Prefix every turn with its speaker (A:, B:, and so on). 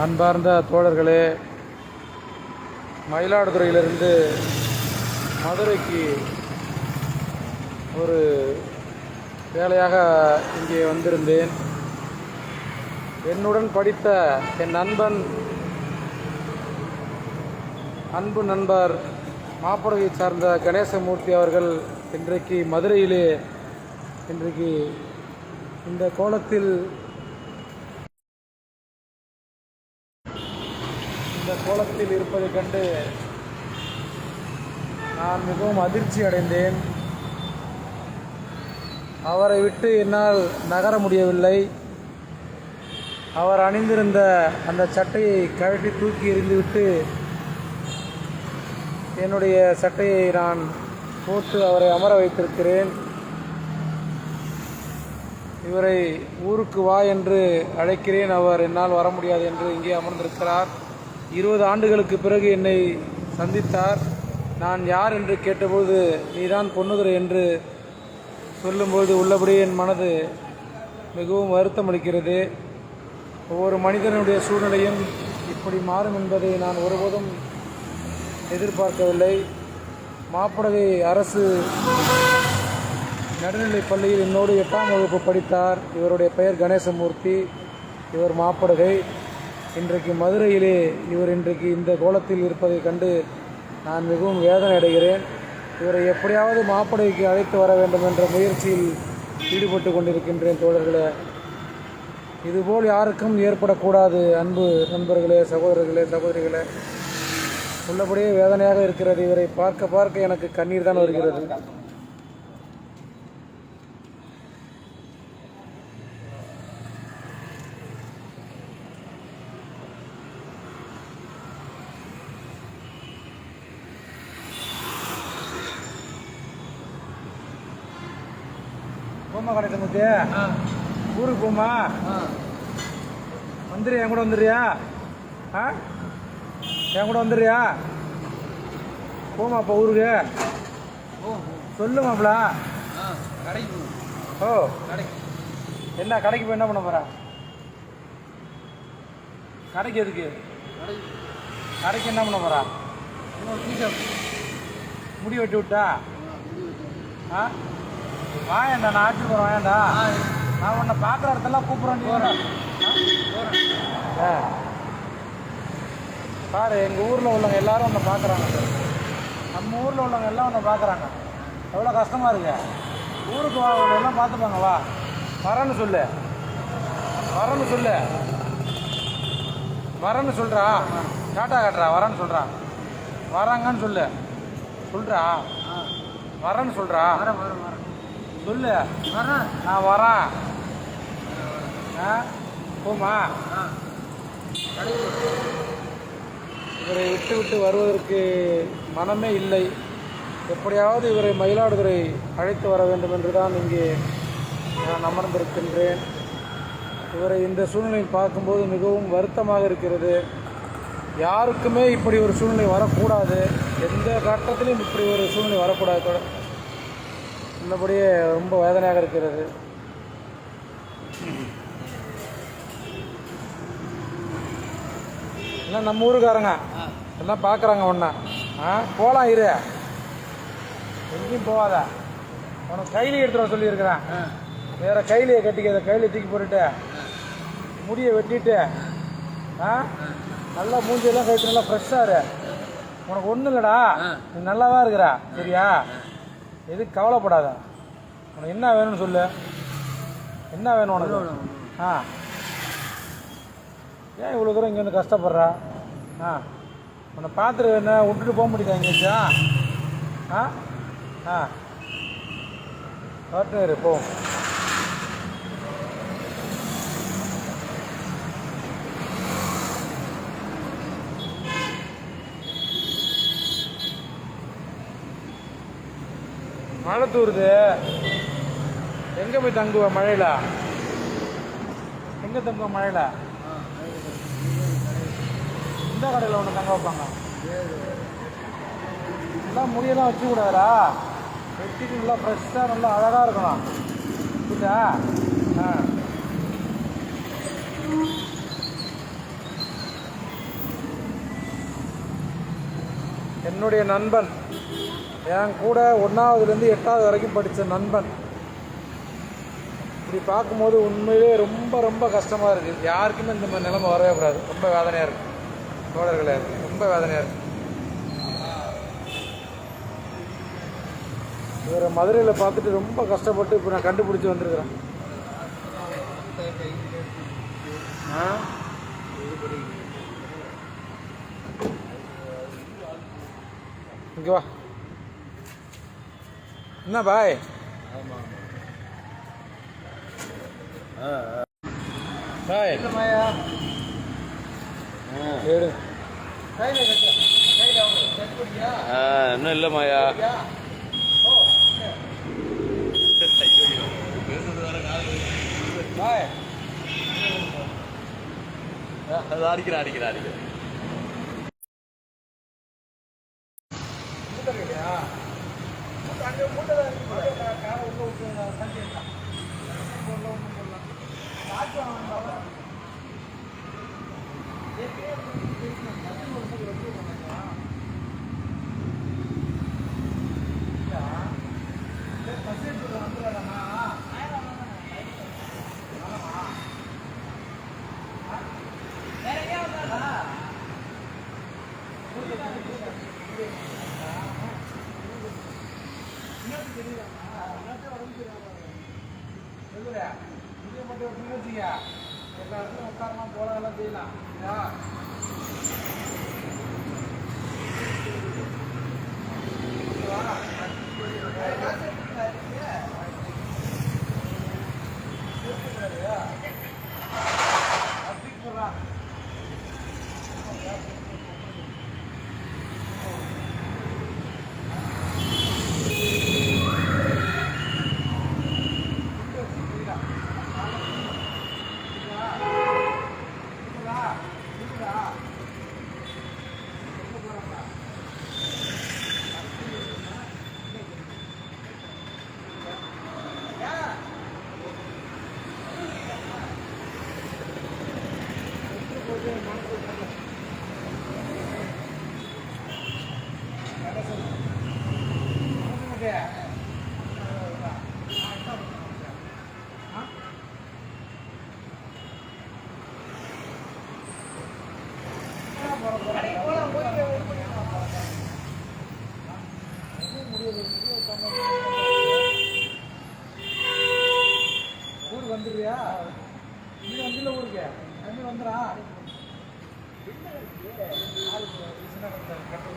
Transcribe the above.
A: அன்பார்ந்த தோழர்களே, மயிலாடுதுறையிலிருந்து மதுரைக்கு ஒரு வேலையாக இங்கே வந்திருந்தேன். என்னுடன் படித்த என் அன்பு நண்பர் மாப்படகையை சார்ந்த கணேசமூர்த்தி அவர்கள் இன்றைக்கு மதுரையிலே இந்த கோலத்தில் இருப்பதைக் கண்டு நான் மிகவும் அதிர்ச்சி அடைந்தேன். அவரை விட்டு என்னால் நகர முடியவில்லை. அவர் அணிந்திருந்த அந்த சட்டையை கழட்டி தூக்கி எறிந்துவிட்டு என்னுடைய சட்டையை நான் போட்டு அவரை அமர வைத்திருக்கிறேன். இவரை ஊருக்கு வா என்று அழைக்கிறேன். அவர் என்னால் வர முடியாது என்று இங்கே அமர்ந்திருக்கிறார். 20 ஆண்டுகளுக்கு பிறகு என்னை சந்தித்தார். நான் யார் என்று கேட்டபோது நீதான் பொன்னுதுரை என்று சொல்லும்போது உள்ளபடியே என் மனது மிகவும் வருத்தம் அளிக்கிறது. ஒவ்வொரு மனிதனுடைய சூழ்நிலையும் இப்படி மாறும் என்பதை நான் ஒருபோதும் எதிர்பார்க்கவில்லை. மாப்படகை அரசு நடுநிலைப் பள்ளியில் என்னோடு 8ஆம் வகுப்பு படித்தார். இவருடைய பெயர் கணேசமூர்த்தி. இவர் மாப்படகை. இன்றைக்கு மதுரையிலே இவர் இந்த கோலத்தில் இருப்பதை கண்டு நான் மிகவும் வேதனை அடைகிறேன். இவரை எப்படியாவது மாப்படகைக்கு அழைத்து வர வேண்டும் என்ற முயற்சியில் ஈடுபட்டு கொண்டிருக்கின்றேன். தோழர்களே, இதுபோல் யாருக்கும் ஏற்படக்கூடாது. அன்பு நண்பர்களே, சகோதரர்களே, சகோதரிகளே, உள்ளபடியே வேதனையாக இருக்கிறது. இவரை பார்க்க எனக்கு கண்ணீர் தான் வருகிறது. போமா கணேசமூர்த்தி, ஊருக்கு போமா, வந்துடுறியா? என் கூட வந்துடுறியா? என் கூட வந்துடுறியா? போமா அப்போ ஊருக்கு. சொல்லு மாப்பிள. கடைக்கு ஓ என்ன கடைக்கு போய் என்ன பண்ண போற? கடைக்கு எதுக்கு? கடைக்கு என்ன பண்ண போறா? முடி வெட்டி விட்டா? வாயண்டா, நான் ஆட்சி போகிறேன். வாயண்டா, நான் உன்னை பார்க்குற இடத்தெல்லாம் கூப்பிட்றேன். பாரு, எங்கள் ஊரில் உள்ளவங்க எல்லாரும் உன்னை பார்க்குறாங்க. நம்ம ஊரில் உள்ளவங்க எல்லாம் உன்னை பார்க்குறாங்க. எவ்வளோ கஷ்டமாக இருக்கு. ஊருக்கு வா, எல்லாம் பார்த்துப்பாங்க. வா, வரேன்னு சொல்லு. வரேன்னு சொல்கிறா. டாட்டா காட்டுறா. வரேன்னு சொல்கிறா. வராங்கன்னு சொல்கிறா. வரேன்னு சொல்கிறா. சொல்லு. நான் வரேன். போமா. இவரை விட்டு வருவதற்கு மனமே இல்லை. எப்படியாவது இவரை மயிலாடுதுறை அழைத்து வர வேண்டும் என்று தான் இங்கே நான் அமர்ந்திருக்கின்றேன். இவரை இந்த சூழ்நிலையில் பார்க்கும்போது மிகவும் வருத்தமாக இருக்கிறது. யாருக்குமே இப்படி ஒரு சூழ்நிலை வரக்கூடாது. எந்த கட்டத்திலும் இப்படி ஒரு சூழ்நிலை வரக்கூடாது. உள்ளபடியே ரொம்ப வேதனையாக இருக்கிறது. எல்லாம் நம்ம ஊருக்காரங்க எல்லாம் பார்க்குறாங்க. ஒன்றா போகலாம். இரு, எங்கேயும் போகாத. உனக்கு கைலி எடுத்துகிட்டு வர சொல்லியிருக்கிறேன். வேறு கைலியை கட்டிக்க. கைலியை தூக்கி போட்டுட்டு முடியை வெட்டிட்டு நல்லா மூஞ்சியெல்லாம் கழித்து நல்லா ஃப்ரெஷ்ஷாக இரு. உனக்கு ஒன்றும் இல்லைடா, நீ நல்லா தான் இருக்கிற. சரியா? எதுக்கு கவலைப்படாத. உனக்கு என்ன வேணும்னு சொல்லு. என்ன வேணும் உனக்கு? ஏன் இவ்வளோ தூரம் இங்கே வந்து கஷ்டப்படுறா? உன்னை பார்த்துட்டு என்ன விட்டுட்டு போக முடியுதா எங்கேச்சா? வரட்டும், போ. மழை தூருது. எங்கே போய் தங்குவ மழையில? எங்கே தங்குவ மழையில? இந்த கடையில் ஒன்று தங்க வைப்பாங்க. எல்லாம் முடியெல்லாம் வச்சுக்கூடாதா? வெட்டிட்டு நல்லா ஃப்ரெஷ்ஷாக நல்லா அழகாக இருக்கணும். புரியுதா? என்னுடைய நண்பன், என் கூட 1ஆவதுலேருந்து 8ஆவது வரைக்கும் படித்த நண்பன். இப்படி பார்க்கும்போது உண்மையிலே ரொம்ப ரொம்ப கஷ்டமாக இருக்குது. யாருக்குமே இந்த மாதிரி நிலைமை வரவே கூடாது. ரொம்ப வேதனையாக இருக்குது தோழர்களே, ரொம்ப வேதனையாக இருக்குது. இவரை மதுரையில் பார்த்துட்டு ரொம்ப கஷ்டப்பட்டு இப்போ நான் கண்டுபிடிச்சி வந்திருக்கிறேன். இங்கே வா. என்ன பாய்? பாய் ஏடு
B: இன்னும் இல்லை மாயா.
A: பாய்
B: அது அடிக்கிறேன்.
A: எல்லாருக்கும் உட்காரலாம், போலாம், எல்லாம் செய்யலாம். ஊருக்கு வந்துடுறியா? இன்னும் வந்துல ஊருக்கு அங்கே வந்துடா. கட்டு